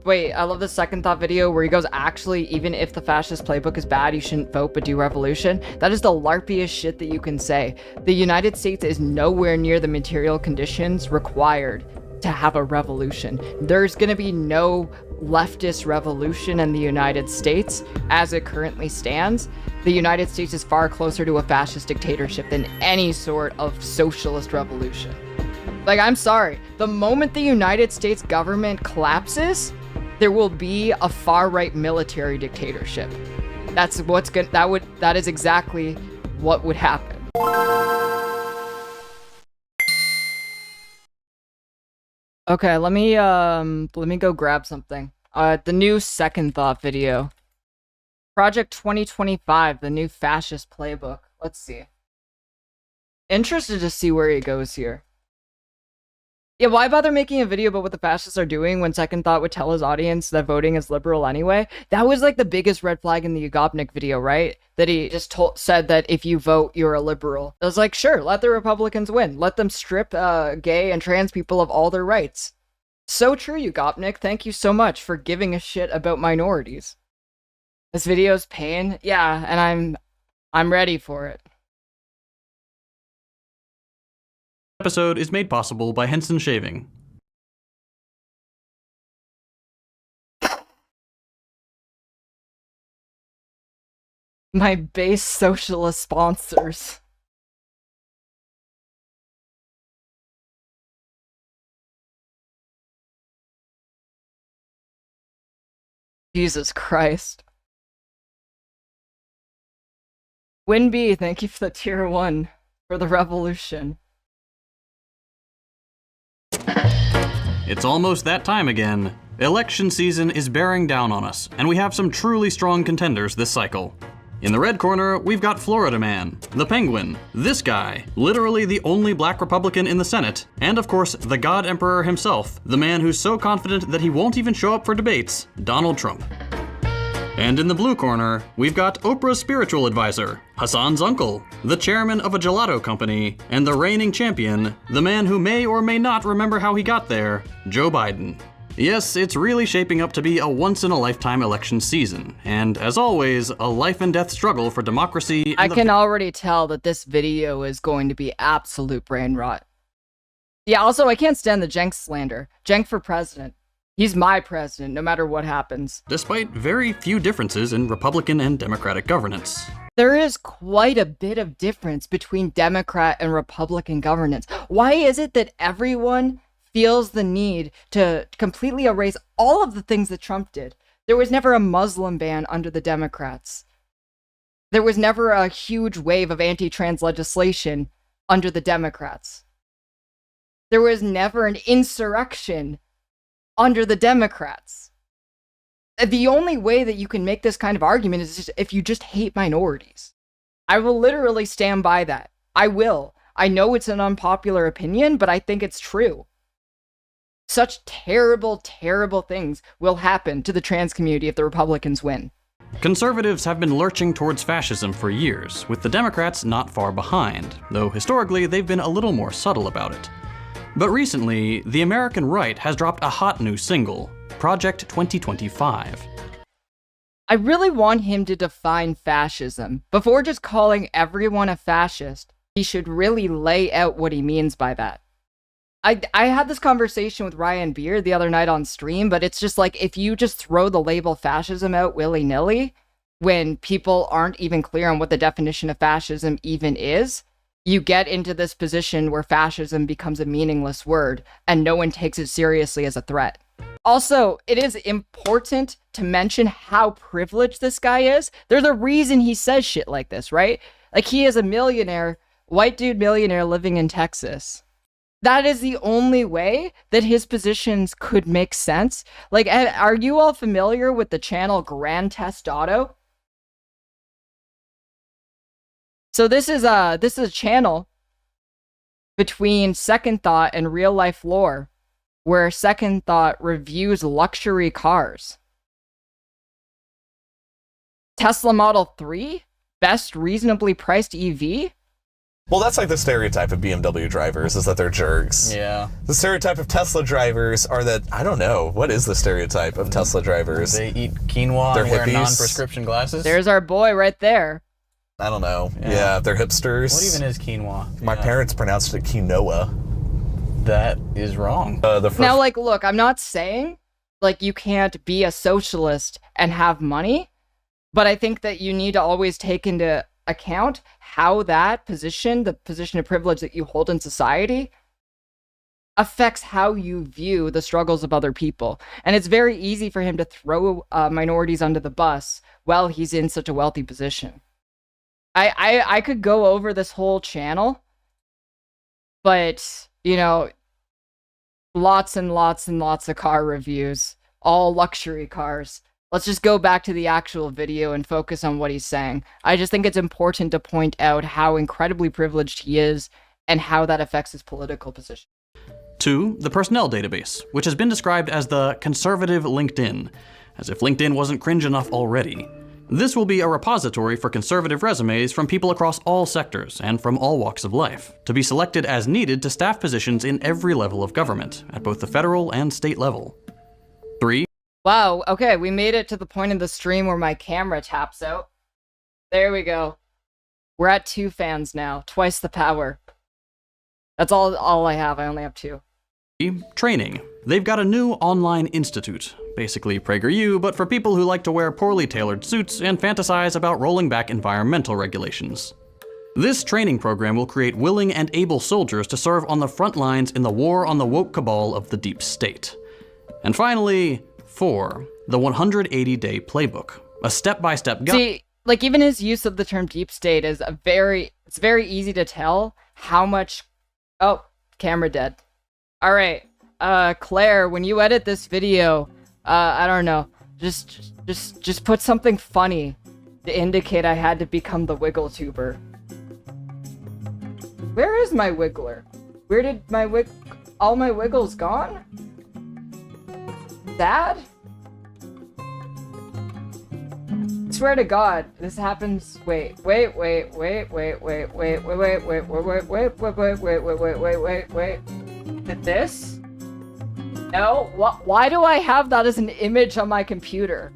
Wait, I love the second thought video where he goes, actually, even if the fascist playbook is bad, you shouldn't vote but do revolution. That is the larpiest shit that you can say. The United States is nowhere near the material conditions required to have a revolution. There's gonna be no leftist revolution in the United States as it currently stands. The United States is far closer to a fascist dictatorship than any sort of socialist revolution. Like, I'm sorry, the moment the United States government collapses, there will be a far-right military dictatorship. That is exactly what would happen. Okay, let me go grab something. The new second thought video. Project 2025, the new fascist playbook. Let's see. Interested to see where he goes here. Yeah, why bother making a video about what the fascists are doing when Second Thought would tell his audience that voting is liberal anyway? That was like the biggest red flag in the Ugobnik video, right? That he just said that if you vote, you're a liberal. I was like, sure, let the Republicans win. Let them strip gay and trans people of all their rights. So true, Ugobnik. Thank you so much for giving a shit about minorities. This video's pain. Yeah, and I'm ready for it. Episode is made possible by Henson Shaving. My base socialist sponsors. Jesus Christ. Winby, thank you for the tier 1 for the revolution. It's almost that time again. Election season is bearing down on us, and we have some truly strong contenders this cycle. In the red corner, we've got Florida Man, the Penguin, this guy, literally the only black Republican in the Senate, and of course, the God Emperor himself, the man who's so confident that he won't even show up for debates, Donald Trump. And in the blue corner, we've got Oprah's spiritual advisor, Hassan's uncle, the chairman of a gelato company, and the reigning champion, the man who may or may not remember how he got there, Joe Biden. Yes, it's really shaping up to be a once-in-a-lifetime election season, and as always, a life-and-death struggle for democracy. I can already tell that this video is going to be absolute brain rot. Yeah, also, I can't stand the Cenk slander. Cenk for president. He's my president, no matter what happens. Despite very few differences in Republican and Democratic governance. There is quite a bit of difference between Democrat and Republican governance. Why is it that everyone feels the need to completely erase all of the things that Trump did? There was never a Muslim ban under the Democrats. There was never a huge wave of anti-trans legislation under the Democrats. There was never an insurrection under the Democrats. The only way that you can make this kind of argument is just if you just hate minorities. I will literally stand by that. I will. I know it's an unpopular opinion, but I think it's true. Such terrible, terrible things will happen to the trans community if the Republicans win. Conservatives have been lurching towards fascism for years, with the Democrats not far behind, though historically they've been a little more subtle about it. But recently, the American right has dropped a hot new single, Project 2025. I really want him to define fascism. Before just calling everyone a fascist, he should really lay out what he means by that. I had this conversation with Ryan Beard the other night on stream, but it's just like, if you just throw the label fascism out willy-nilly, when people aren't even clear on what the definition of fascism even is, you get into this position where fascism becomes a meaningless word, and no one takes it seriously as a threat. Also, it is important to mention how privileged this guy is. There's a reason he says shit like this, right? Like, he is a millionaire, white dude millionaire living in Texas. That is the only way that his positions could make sense. Like, are you all familiar with the channel Grand Theft Auto? So this is a channel between Second Thought and Real Life Lore, where Second Thought reviews luxury cars. Tesla Model 3? Best reasonably priced EV? Well, that's like the stereotype of BMW drivers, is that they're jerks. Yeah. The stereotype of Tesla drivers are that, I don't know, what is the stereotype of Tesla drivers? They eat quinoa They're and wear hippies. non-prescription glasses? There's our boy right there. I don't know. Yeah, they're hipsters. What even is quinoa? My parents pronounced it quinoa. That is wrong. The first Now, like, look, I'm not saying, like, you can't be a socialist and have money, but I think that you need to always take into account how that position, the position of privilege that you hold in society, affects how you view the struggles of other people. And it's very easy for him to throw minorities under the bus while he's in such a wealthy position. I could go over this whole channel, but, you know, lots and lots and lots of car reviews, all luxury cars. Let's just go back to the actual video and focus on what he's saying. I just think it's important to point out how incredibly privileged he is and how that affects his political position. 2, the personnel database, which has been described as the conservative LinkedIn, as if LinkedIn wasn't cringe enough already. This will be a repository for conservative resumes from people across all sectors and from all walks of life, to be selected as needed to staff positions in every level of government, at both the federal and state level. 3, Wow, okay, we made it to the point in the stream where my camera taps out. There we go. We're at 2 fans now, twice the power. That's all I have, I only have 2. training. They've got a new online institute, basically PragerU, but for people who like to wear poorly tailored suits and fantasize about rolling back environmental regulations. This training program will create willing and able soldiers to serve on the front lines in the war on the woke cabal of the deep state. And finally, 4, the 180-day playbook, a step-by-step guide. See, like, even his use of the term deep state is it's very easy to tell how much... Oh, camera dead. All right, Claire, when you edit this video, I don't know, just put something funny to indicate I had to become the Wiggle tuber. Where is my Wiggler? Where did my all my Wiggles gone? Sad? Swear to God, this happens. Wait. Did this? No? Why do I have that as an image on my computer?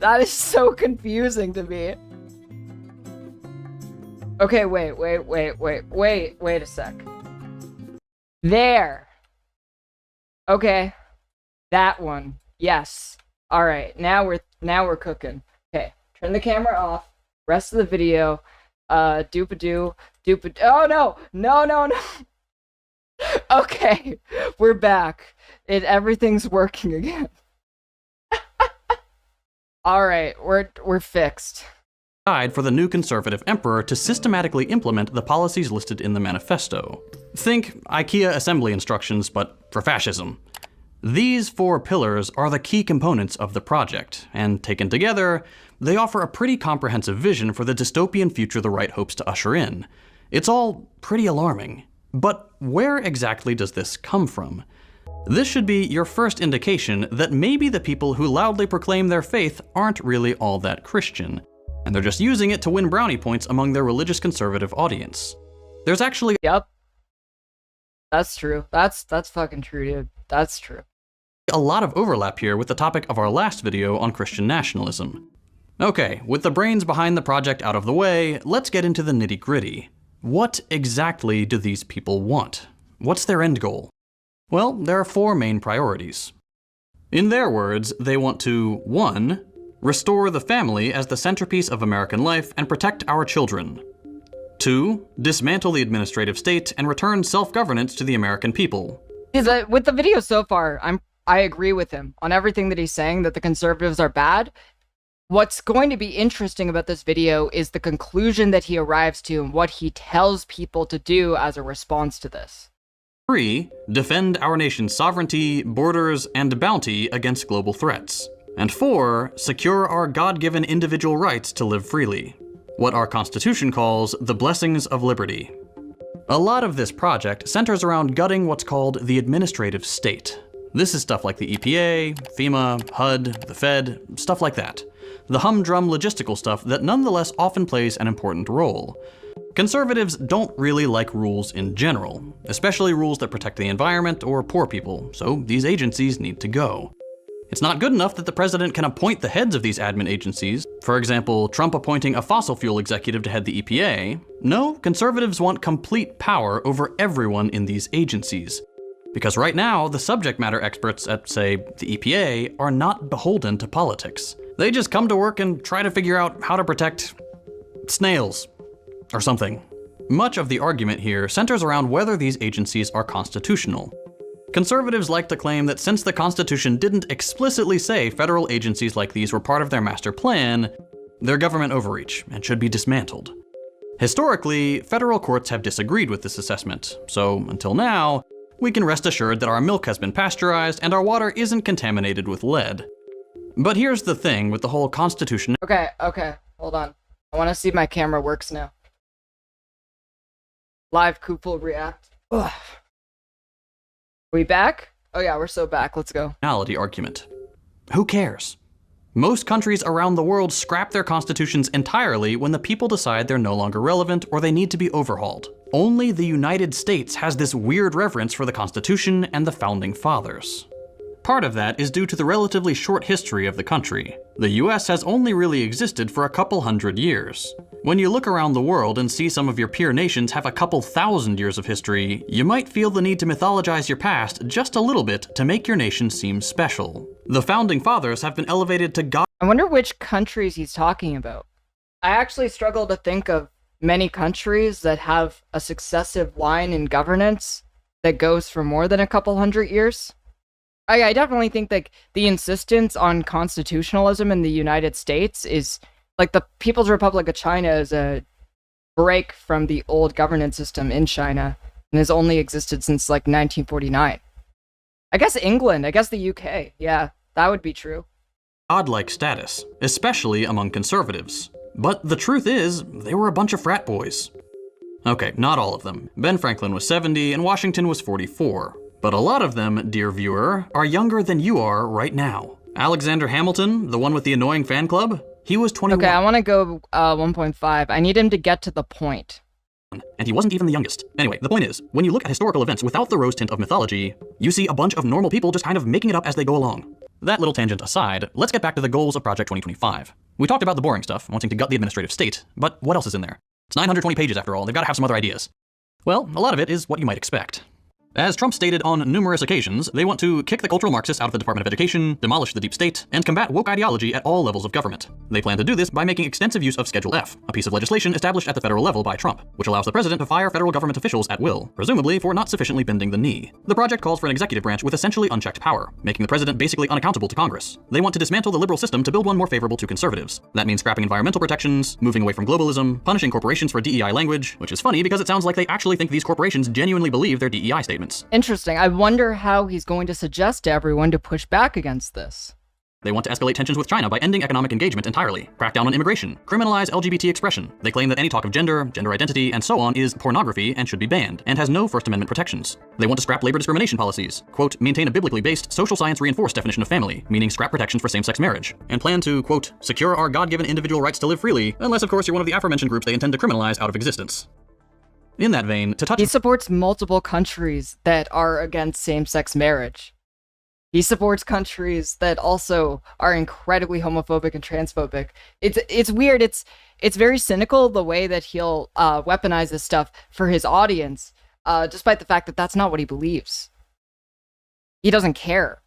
That is so confusing to me. Okay, wait a sec. There. Okay. That one. Yes. All right. Now we're cooking. Okay. Turn the camera off. Rest of the video. Doopadoo. Oh no. Okay. We're back. Everything's working again. All right. We're fixed. Guide for the new conservative emperor to systematically implement the policies listed in the manifesto. Think IKEA assembly instructions, but for fascism. These 4 pillars are the key components of the project, and taken together, they offer a pretty comprehensive vision for the dystopian future the right hopes to usher in. It's all pretty alarming. But where exactly does this come from? This should be your first indication that maybe the people who loudly proclaim their faith aren't really all that Christian, and they're just using it to win brownie points among their religious conservative audience. There's actually Yep. That's true. That's fucking true, dude. That's true. a lot of overlap here with the topic of our last video on Christian nationalism. Okay, with the brains behind the project out of the way, let's get into the nitty-gritty. What exactly do these people want? What's their end goal? Well, there are 4 main priorities. In their words, they want to 1. Restore the family as the centerpiece of American life and protect our children. 2. Dismantle the administrative state and return self-governance to the American people. With the video so far, I agree with him on everything that he's saying, that the conservatives are bad. What's going to be interesting about this video is the conclusion that he arrives to and what he tells people to do as a response to this. 3. Defend our nation's sovereignty, borders, and bounty against global threats. And 4. Secure our God-given individual rights to live freely. What our Constitution calls the blessings of liberty. A lot of this project centers around gutting what's called the administrative state. This is stuff like the EPA, FEMA, HUD, the Fed, stuff like that. the humdrum logistical stuff that nonetheless often plays an important role. Conservatives don't really like rules in general, especially rules that protect the environment or poor people, so these agencies need to go. It's not good enough that the president can appoint the heads of these admin agencies, for example, Trump appointing a fossil fuel executive to head the EPA. No, conservatives want complete power over everyone in these agencies. Because right now, the subject matter experts at, say, the EPA are not beholden to politics. They just come to work and try to figure out how to protect snails or something. Much of the argument here centers around whether these agencies are constitutional. Conservatives like to claim that since the Constitution didn't explicitly say federal agencies like these were part of their master plan, they're government overreach and should be dismantled. Historically, federal courts have disagreed with this assessment, so until now, we can rest assured that our milk has been pasteurized and our water isn't contaminated with lead. But here's the thing with the whole Constitution. Okay, hold on. I want to see if my camera works now. Live Kupal React. Ugh. We back? Oh yeah, we're so back. Let's go. Argument. Who cares? Most countries around the world scrap their constitutions entirely when the people decide they're no longer relevant or they need to be overhauled. Only the United States has this weird reverence for the Constitution and the Founding Fathers. Part of that is due to the relatively short history of the country. The US has only really existed for a couple hundred years. When you look around the world and see some of your peer nations have a couple thousand years of history, you might feel the need to mythologize your past just a little bit to make your nation seem special. The Founding Fathers have been elevated to God. I wonder which countries he's talking about. I actually struggle to think of many countries that have a successive line in governance that goes for more than a couple hundred years. I definitely think that the insistence on constitutionalism in the United States is, like, the People's Republic of China is a break from the old governance system in China and has only existed since, like, 1949. I guess England, I guess the UK, yeah, that would be true. Godlike status, especially among conservatives. But the truth is, they were a bunch of frat boys. Okay, not all of them. Ben Franklin was 70 and Washington was 44. But a lot of them, dear viewer, are younger than you are right now. Alexander Hamilton, the one with the annoying fan club, he was 21. Okay, I want to go 1.5. I need him to get to the point. And he wasn't even the youngest. Anyway, the point is, when you look at historical events without the rose tint of mythology, you see a bunch of normal people just kind of making it up as they go along. That little tangent aside, let's get back to the goals of Project 2025. We talked about the boring stuff, wanting to gut the administrative state, but what else is in there? It's 920 pages after all, they've got to have some other ideas. Well, a lot of it is what you might expect. As Trump stated on numerous occasions, they want to kick the cultural Marxists out of the Department of Education, demolish the deep state, and combat woke ideology at all levels of government. They plan to do this by making extensive use of Schedule F, a piece of legislation established at the federal level by Trump, which allows the president to fire federal government officials at will, presumably for not sufficiently bending the knee. The project calls for an executive branch with essentially unchecked power, making the president basically unaccountable to Congress. They want to dismantle the liberal system to build one more favorable to conservatives. That means scrapping environmental protections, moving away from globalism, punishing corporations for DEI language, which is funny because it sounds like they actually think these corporations genuinely believe their DEI statements. Interesting. I wonder how he's going to suggest to everyone to push back against this. They want to escalate tensions with China by ending economic engagement entirely, crack down on immigration, criminalize LGBT expression. They claim that any talk of gender identity, and so on is pornography and should be banned, and has no First Amendment protections. They want to scrap labor discrimination policies, quote, maintain a biblically based, social science reinforced definition of family, meaning scrap protections for same-sex marriage, and plan to, quote, secure our God-given individual rights to live freely, unless of course you're one of the aforementioned groups they intend to criminalize out of existence. In that vein, to touch— He supports multiple countries that are against same-sex marriage. He supports countries that also are incredibly homophobic and transphobic. It's weird. It's very cynical the way that he'll weaponize this stuff for his audience, despite the fact that that's not what he believes. He doesn't care.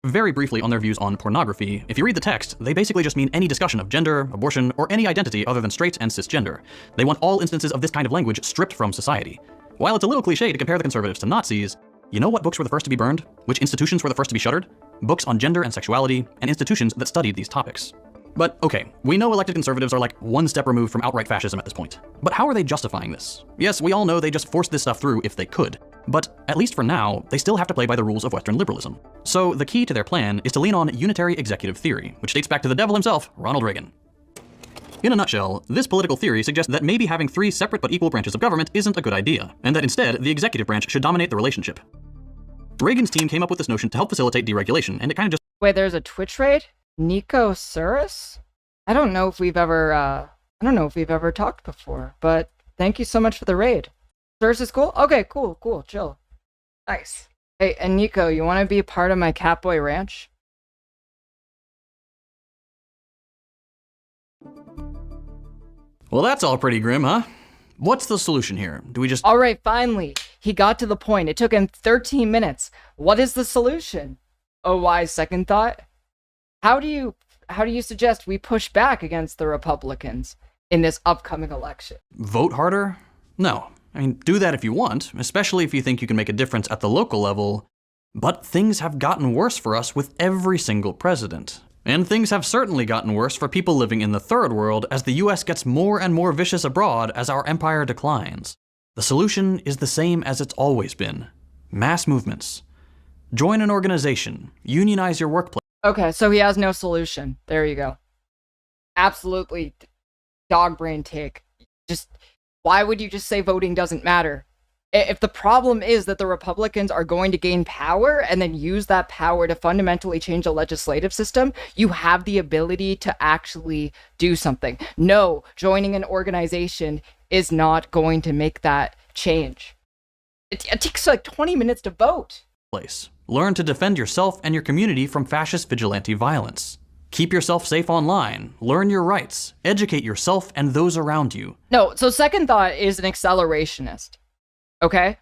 Very briefly on their views on pornography, if you read the text, they basically just mean any discussion of gender, abortion, or any identity other than straight and cisgender. They want all instances of this kind of language stripped from society. While it's a little cliche to compare the conservatives to Nazis, you know what books were the first to be burned? Which institutions were the first to be shuttered? Books on gender and sexuality, and institutions that studied these topics. But okay, we know elected conservatives are like one step removed from outright fascism at this point. But how are they justifying this? Yes, we all know they just forced this stuff through if they could. But at least for now, they still have to play by the rules of Western liberalism. So the key to their plan is to lean on unitary executive theory, which dates back to the devil himself, Ronald Reagan. In a nutshell, this political theory suggests that maybe having three separate but equal branches of government isn't a good idea, and that instead, the executive branch should dominate the relationship. Reagan's team came up with this notion to help facilitate deregulation, and it kind of just— Wait, there's a Twitch raid? Nico Suris? I don't know if we've ever talked before, but thank you so much for the raid. Suris is cool? Okay, cool, chill. Nice. Hey, and Nico, you want to be a part of my Catboy Ranch? Well, that's all pretty grim, huh? What's the solution here? Do we just... Alright, finally. He got to the point. It took him 13 minutes. What is the solution? Oh, wise second thought? How do you suggest we push back against the Republicans in this upcoming election? Vote harder? No. I mean, do that if you want, especially if you think you can make a difference at the local level. But things have gotten worse for us with every single president. And things have certainly gotten worse for people living in the third world as the US gets more and more vicious abroad as our empire declines. The solution is the same as it's always been. Mass movements. Join an organization. Unionize your workplace. Okay, so he has no solution. There you go. Absolutely dog brain take. Just, why would you just say voting doesn't matter? If the problem is that the Republicans are going to gain power and then use that power to fundamentally change the legislative system, you have the ability to actually do something. No, joining an organization is not going to make that change. It takes like 20 minutes to vote. Learn to defend yourself and your community from fascist vigilante violence. Keep yourself safe online, learn your rights, educate yourself and those around you. No, so second thought is an accelerationist. Okay?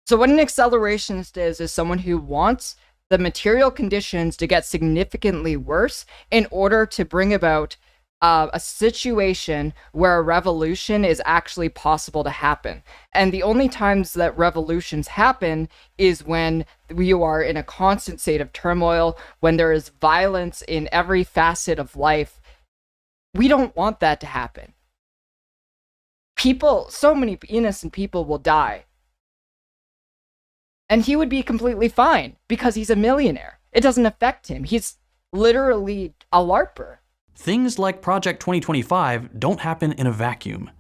So what an accelerationist is someone who wants the material conditions to get significantly worse in order to bring about a situation where a revolution is actually possible to happen. And the only times that revolutions happen is when you are in a constant state of turmoil, when there is violence in every facet of life. We don't want that to happen. So many innocent people will die. And he would be completely fine because he's a millionaire. It doesn't affect him. He's literally a LARPer. Things like Project 2025 don't happen in a vacuum.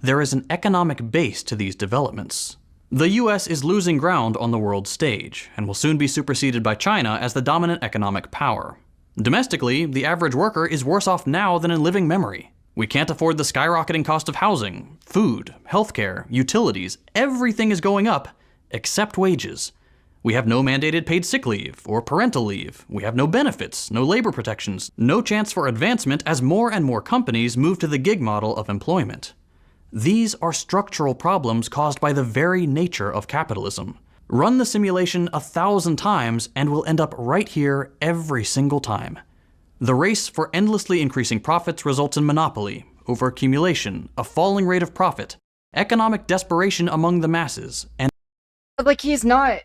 There is an economic base to these developments. The US is losing ground on the world stage, and will soon be superseded by China as the dominant economic power. Domestically, the average worker is worse off now than in living memory. We can't afford the skyrocketing cost of housing, food, healthcare, utilities. Everything is going up, except wages. We have no mandated paid sick leave or parental leave. We have no benefits, no labor protections, no chance for advancement as more and more companies move to the gig model of employment. These are structural problems caused by the very nature of capitalism. Run the simulation 1,000 times and we'll end up right here every single time. The race for endlessly increasing profits results in monopoly, overaccumulation, a falling rate of profit, economic desperation among the masses, and like, he's not...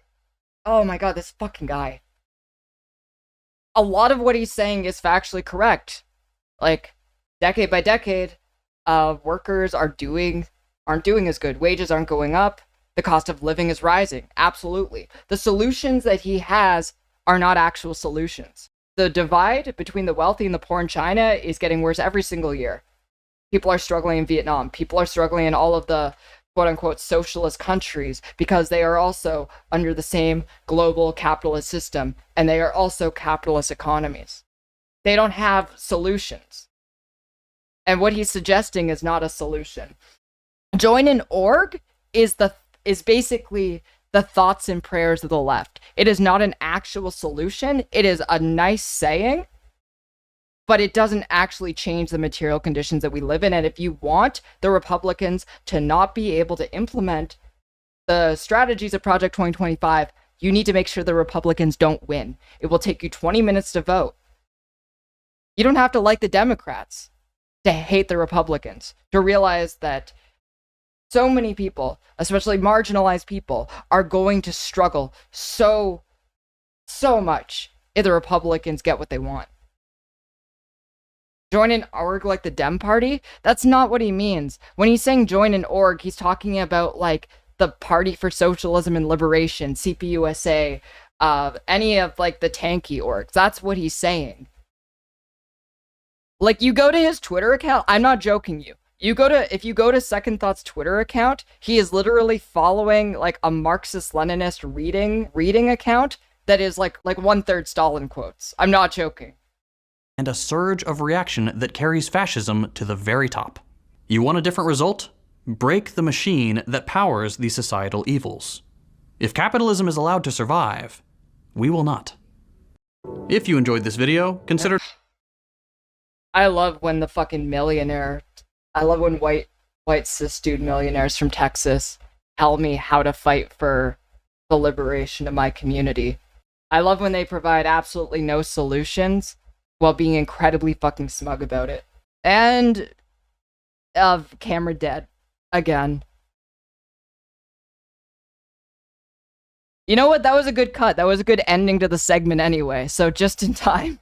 Oh my god, this fucking guy. A lot of what he's saying is factually correct. Like, decade by decade, workers aren't doing as good. Wages aren't going up. The cost of living is rising. Absolutely. The solutions that he has are not actual solutions. The divide between the wealthy and the poor in China is getting worse every single year. People are struggling in Vietnam. People are struggling in all of the quote-unquote socialist countries because they are also under the same global capitalist system, and they are also capitalist economies. They don't have solutions. And what he's suggesting is not a solution. Join an org is basically the thoughts and prayers of the left. It is not an actual solution. It is a nice saying, but it doesn't actually change the material conditions that we live in. And if you want the Republicans to not be able to implement the strategies of Project 2025, you need to make sure the Republicans don't win. It will take you 20 minutes to vote. You don't have to like the Democrats to hate the Republicans, to realize that so many people, especially marginalized people, are going to struggle so much if the Republicans get what they want. Join an org like the Dem Party? That's not what he means. When he's saying join an org, he's talking about like the Party for Socialism and Liberation, CPUSA, any of like the tanky orgs. That's what he's saying. Like, you go to his Twitter account, I'm not joking you. If you go to Second Thought's Twitter account, he is literally following like a Marxist-Leninist reading account that is like 1/3 Stalin quotes. I'm not joking. and a surge of reaction that carries fascism to the very top. You want a different result? Break the machine that powers these societal evils. If capitalism is allowed to survive, we will not. If you enjoyed this video, consider... I love when the fucking millionaire... I love when white cis dude millionaires from Texas tell me how to fight for the liberation of my community. I love when they provide absolutely no solutions while being incredibly fucking smug about it. And... camera dead. Again. You know what? That was a good cut. That was a good ending to the segment anyway, so just in time.